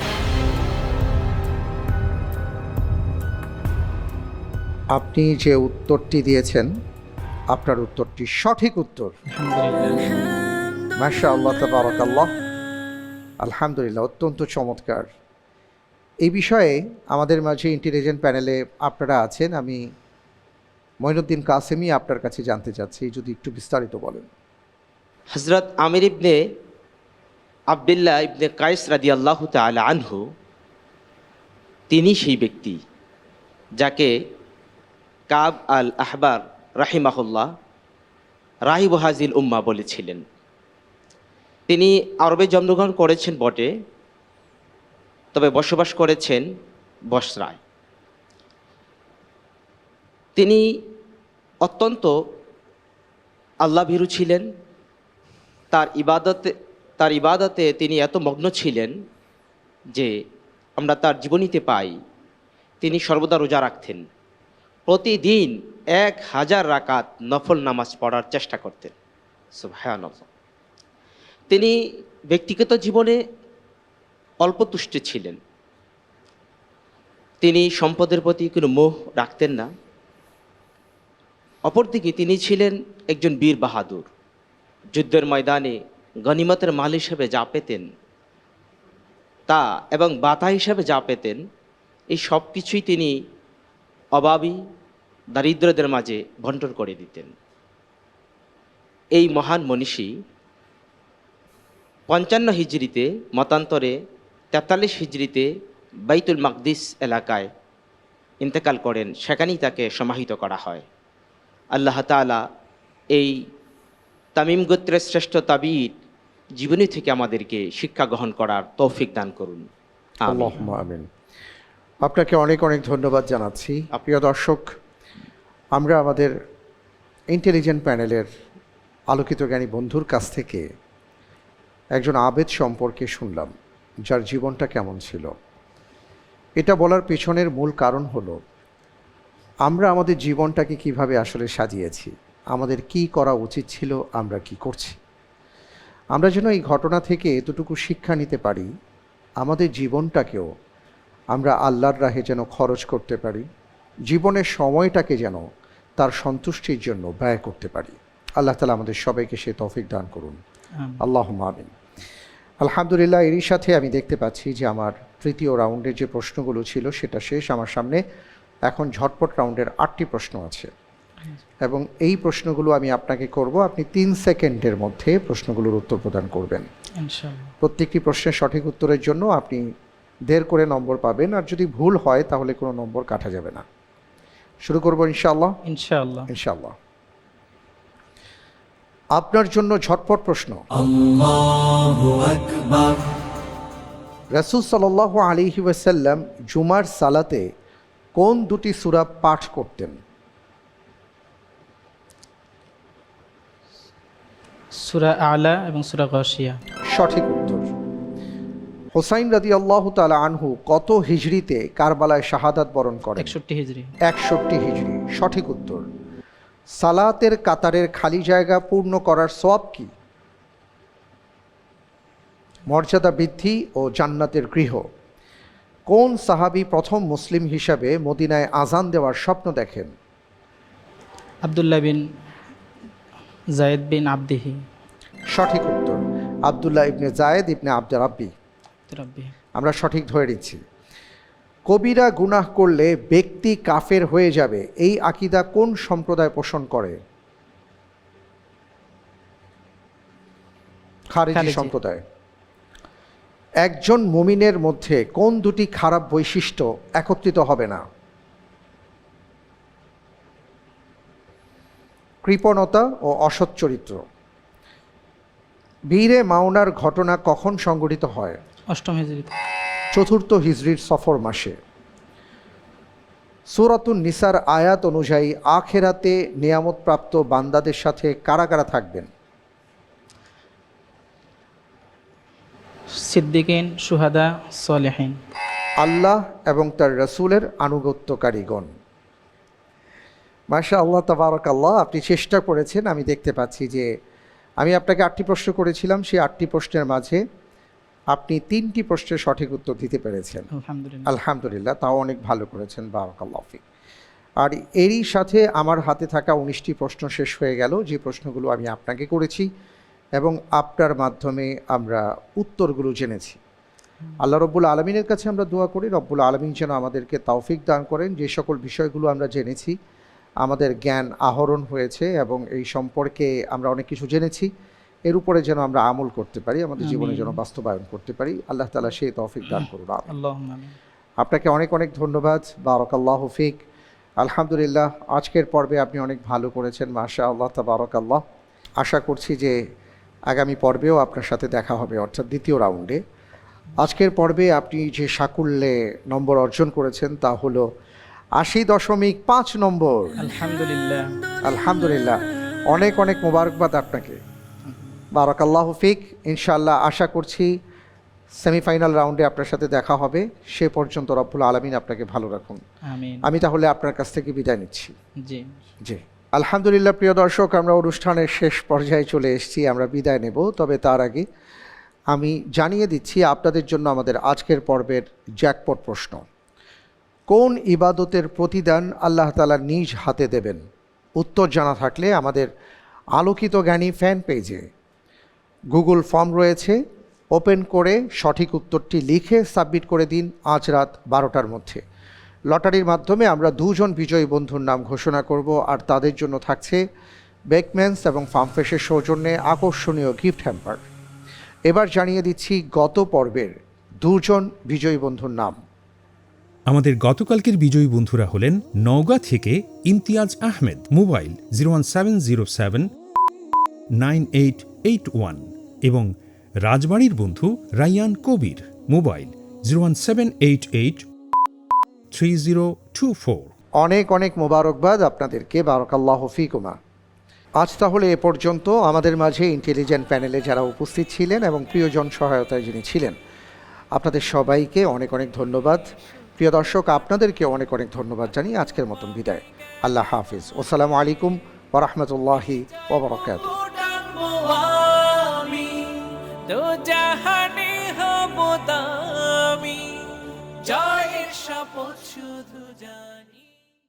আপনি যে উত্তরটি দিয়েছেন আপনার উত্তরটি সঠিক উত্তর। আলহামদুলিল্লাহ। মাশাআল্লাহ, তাবারাকাল্লাহ, আলহামদুলিল্লাহ, অত্যন্ত চমৎকার। এই বিষয়ে আমাদের মাঝে ইন্টেলিজেন্ট প্যানেলে আপনারা আছেন। আমি মঈনুদ্দিন কাসেমি আপনার কাছে জানতে চাচ্ছি, যদি একটু বিস্তারিত বলেন। হজরত আমির ইবনে আবদুল্লাহ ইবনে কায়েস রাদিয়াল্লাহু তাআলা আনহু তিনি সেই ব্যক্তি যাকে কাব আল আহবার রাহিমাহুল্লাহ রাহিব হাজিল উম্মা বলেছিলেন। তিনি আরবে জন্মগ্রহণ করেছেন বটে, তবে বসবাস করেছেন বসরায়। তিনি অত্যন্ত আল্লাহভীরু ছিলেন। তার ইবাদতে তিনি এত মগ্ন ছিলেন যে আমরা তার জীবনীতে পাই তিনি সর্বদা রোজা রাখতেন। প্রতিদিন 1000 রাকাত নফল নামাজ পড়ার চেষ্টা করতেন। সুবহানাল্লাহ। তিনি ব্যক্তিগত জীবনে অল্প তুষ্ট ছিলেন। তিনি সম্পদের প্রতি কোনো মোহ রাখতেন না। অপরদিকে তিনি ছিলেন একজন বীর বাহাদুর। যুদ্ধের ময়দানে গনিমতের মাল হিসেবে যা পেতেন তা এবং বাতা হিসেবে যা পেতেন এই সব কিছুই তিনি অভাবী দারিদ্রদের মাঝে বন্টন করে দিতেন। এই মহান মনীষী 55 হিজরিতে মতান্তরে 43 হিজরিতে বাইতুল মাকদিস এলাকায় ইন্তেকাল করেন। সেখানেই তাকে সমাহিত করা হয়। আল্লাহ তাআলা এই তামিম গোত্রের শ্রেষ্ঠ তাবিঈ জীবনী থেকে আমাদেরকে শিক্ষা গ্রহণ করার তৌফিক দান করুন। আমিন। আল্লাহুম্মা আমিন। আপনাকে অনেক অনেক ধন্যবাদ জানাচ্ছি। প্রিয় দর্শক, আমরা আমাদের ইন্টেলিজেন্ট প্যানেলের আলোকিত জ্ঞানী বন্ধুর কাছ থেকে একজন আবেদ সম্পর্কে শুনলাম, যার জীবনটা কেমন ছিল। এটা বলার পেছনের মূল কারণ হলো আমরা আমাদের জীবনটাকে কিভাবে আসলে সাজিয়েছি, আমাদের কি করা উচিত ছিল, আমরা কি করছি। আমরা যেন এই ঘটনা থেকে এতটুকু শিক্ষা নিতে পারি, আমাদের জীবনটাকেও আমরা আল্লাহর রাহে যেন খরচ করতে পারি, জীবনের সময়টাকে যেন তার সন্তুষ্টির জন্য ব্যয় করতে পারি। আল্লাহ তাআলা আমাদের সবাইকে সে তৌফিক দান করুন। আল্লাহুম্মা আমিন। আলহামদুলিল্লাহ, এরই সাথে আমি দেখতে পাচ্ছি যে আমার তৃতীয় রাউন্ডের যে প্রশ্নগুলো ছিল সেটা শেষ। আমার সামনে এখন ঝটপট রাউন্ডের 8টি প্রশ্ন আছে এবং এই প্রশ্নগুলো আমি আপনাকে করব। আপনি 3 সেকেন্ডের মধ্যে প্রশ্নগুলোর উত্তর প্রদান করবেন। ইনশাআল্লাহ। প্রত্যেকটি প্রশ্নের সঠিক উত্তরের জন্য আপনি 1.5 করে নম্বর পাবেন, আর যদি ভুল হয় তাহলে কোনো নম্বর কাটা যাবে না। শুরু করব ইনশাআল্লাহ। ইনশাআল্লাহ। ইনশাআল্লাহ। আপনার জন্য ঝটপট প্রশ্ন। Allahu Akbar, রাসূল সাল্লাল্লাহু আলাইহি ওয়াসাল্লাম জুমার সালাতে কোন দুটি সূরা পাঠ করতেন? সূরা আলা এবং সূরা গাশিয়া। সঠিক উত্তর। হুসাইন রাদিয়াল্লাহু তাআলা আনহু কত হিজরিতে কারবালায় শাহাদাত বরণ করেন? 61 হিজরি। 61 হিজরি। সঠিক উত্তর। সালাতের কাতারের খালি জায়গা পূর্ণ করার সওয়াব কি? মর্যাদা বৃদ্ধি ও জান্নাতের গৃহ। কোন সাহাবী প্রথম মুসলিম হিসাবে মদিনায় আজান দেওয়ার স্বপ্ন দেখেন? আব্দুল্লাহ বিন জায়েদ বিন আবদিহি। সঠিক উত্তর। আব্দুল্লাহ ইবনে জায়েদ ইবনে আব্দে রাব্বি। রাব্বি। আমরা সঠিক ধরে নিচ্ছি। কবিরা গুনাহ করলে ব্যক্তি কাফের হয়ে যাবে, এই আকীদা কোন সম্প্রদায় পোষণ করে? খারিজি খারিজি। সম্প্রদায়। একজন মুমিনের মধ্যে কোন দুটি খারাপ বৈশিষ্ট্য একত্রিত হবে না? কৃপণতা ও অসৎ চরিত্র। বীরে মাওনার ঘটনা কখন সংঘটিত হয়? 8ম হিজরিতে। 4র্থ হিজরির সফর মাসে। সূরাতুন নিসার আয়াত অনুযায়ী আখেরাতে নিয়ামতপ্রাপ্ত বান্দাদের সাথে কারা কারা থাকবেন? সিদ্দিকিন, শুহাদা, সলেহিন। আল্লাহ এবং তার রাসূলের আনুগত্যকারীগণ। মাশাআল্লাহ, তাবারাকাল্লাহ, আপনি চেষ্টা করেছেন। আমি দেখতে পাচ্ছি যে আমি আপনাকে 8টি প্রশ্ন করেছিলাম, সেই 8টি প্রশ্নের মাঝে আপনি 3টি প্রশ্নের সঠিক উত্তর দিতে পেরেছেন। আলহামদুলিল্লাহ। আলহামদুলিল্লাহ, তাও অনেক ভালো করেছেন, বারাকাল্লাহ ফিক। আর এরই সাথে আমার হাতে থাকা 19টি প্রশ্ন শেষ হয়ে গেল, যে প্রশ্নগুলো আমি আপনাকে করেছি এবং আপনার মাধ্যমে আমরা উত্তরগুলো জেনেছি। আল্লাহ রব্বুল আলমিনের কাছে আমরা দোয়া করি, রব্বুল আলমিন যেন আমাদেরকে তৌফিক দান করেন, যে সকল বিষয়গুলো আমরা জেনেছি, আমাদের জ্ঞান আহরণ হয়েছে এবং এই সম্পর্কে আমরা অনেক কিছু জেনেছি, এর উপরে যেন আমরা আমল করতে পারি, আমাদের জীবনে যেন বাস্তবায়ন করতে পারি। আল্লাহ তাআলা সেই তৌফিক দান করুন। আমিন। আল্লাহুম্মা আমিন। আপনাকে অনেক অনেক ধন্যবাদ, বারাকাল্লাহু ফিক। আলহামদুলিল্লাহ, আজকের পর্বে আপনি অনেক ভালো করেছেন, মাশাআল্লাহ, তাবারাকাল্লাহ। আশা করছি যে আগামী পর্বেও আপনার সাথে দেখা হবে, অর্থাৎ দ্বিতীয় রাউন্ডে। আজকের পর্বে আপনি যে সাকুল্যে নম্বর অর্জন করেছেন তা হলো 80.5 নম্বর। আলহামদুলিল্লাহ। আলহামদুলিল্লাহ, অনেক অনেক মোবারকবাদ আপনাকে, বারাকাল্লাহু ফিক। ইনশাআল্লাহ আশা করছি সেমিফাইনাল রাউন্ডে আপনার সাথে দেখা হবে। সে পর্যন্ত রব্বুল আলামিন আপনাকে ভালো রাখুন। আমিন। আমি তাহলে আপনার কাছ থেকে বিদায় নিচ্ছি। জি। জি, আলহামদুলিল্লাহ। প্রিয় দর্শক, আমরা অনুষ্ঠানের শেষ পর্যায়ে চলে এসেছি, আমরা বিদায় নেব। তবে তার আগে আমি জানিয়ে দিচ্ছি আপনাদের জন্য আমাদের আজকের পর্বের জ্যাকপট প্রশ্ন। কোন ইবাদতের প্রতিদান আল্লাহ তাআলা নিজ হাতে দেবেন? উত্তর জানা থাকলে আমাদের আলোকিত জ্ঞানী ফ্যান পেজে গুগল ফর্ম রয়েছে, ওপেন করে সঠিক উত্তরটি লিখে সাবমিট করে দিন আজ রাত 12টার মধ্যে। লটারির মাধ্যমে আমরা 2 জন বিজয়ী বন্ধুর নাম ঘোষণা করব, আর তাদের জন্য থাকছে বেকম্যানস এবং ফার্মফ্রেশের সৌজন্যে আকর্ষণীয় গিফট হ্যাম্পার। এবার জানিয়ে দিচ্ছি গত পর্বের 2 জন বিজয়ী বন্ধুর নাম। আমাদের গতকালকের বিজয়ী বন্ধুরা হলেন নওগাঁ থেকে ইমতিয়াজ আহমেদ, মোবাইল 017079881, এবং রাজবাড়ির বন্ধু রাইয়ান কবির, মোবাইল 017883024। অনেক অনেক মোবারকবাদ আপনাদেরকে, বারাকাল্লাহু ফিকুমা। আজ তাহলে এ পর্যন্ত আমাদের মাঝে ইন্টেলিজেন্ট প্যানেলে যারা উপস্থিত ছিলেন এবং প্রিয়জন সহায়তায় যিনি ছিলেন, আপনাদের সবাইকে অনেক অনেক ধন্যবাদ। প্রিয় দর্শক, আপনাদেরকে অনেক অনেক ধন্যবাদ জানিয়ে আজকের মতন বিদায়। আল্লাহ হাফিজ। আসসালামু আলাইকুম ওয়া রাহমাতুল্লাহি ওয়া বারাকাতুহু। দো জাহানে হব দামি, জয়ের শপথ শুধু